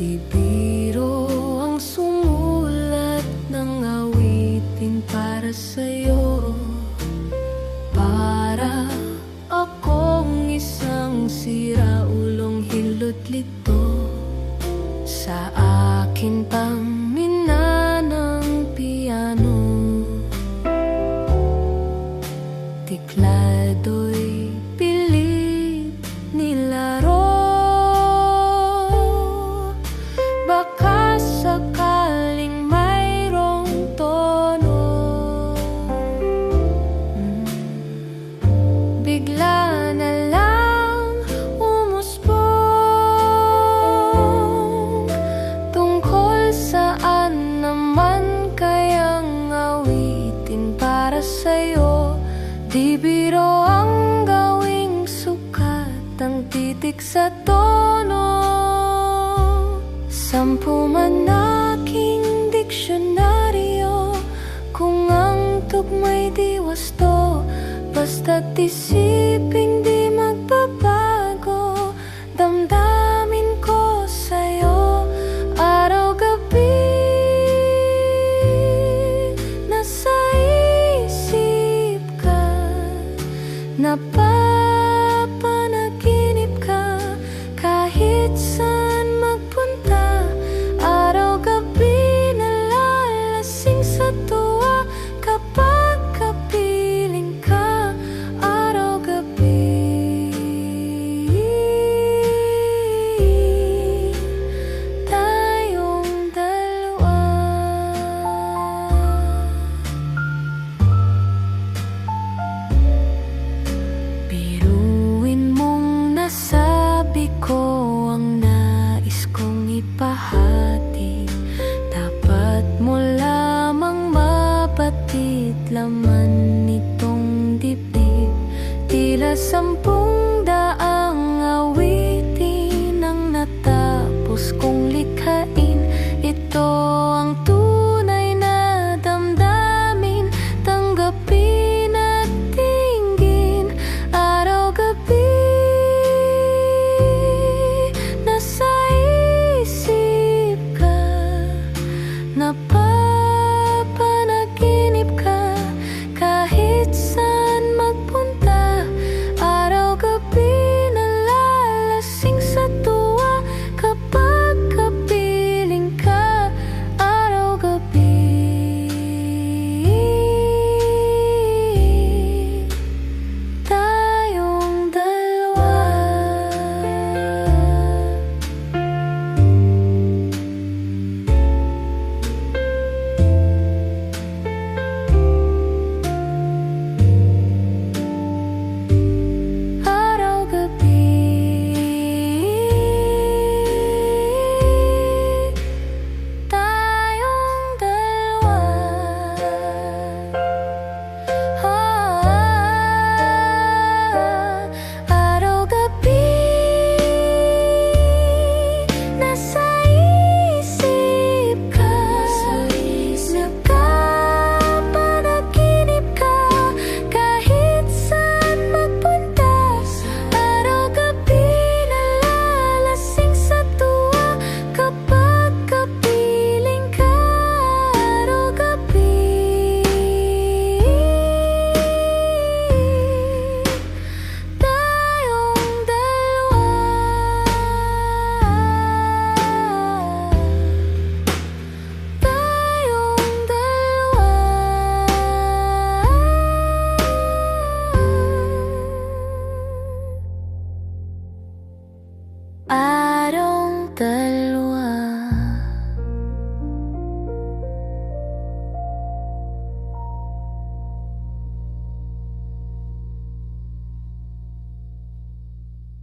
Di biro ang sumulat ng awitin para sa'yo. Para akong isang siraulong hilot lito sa akin pang minanang piano. Tiklado'y pilit nilaro. Baka sakaling mayroong tono. Bigla na lang umusbong. Tungkol saan naman kayang awitin para sa'yo? Di biro ang gawing sukat ang titik sa tono. 10 man aking diksyonaryo, kung ang tugma'y di wasto, basta't isiping di magbabago.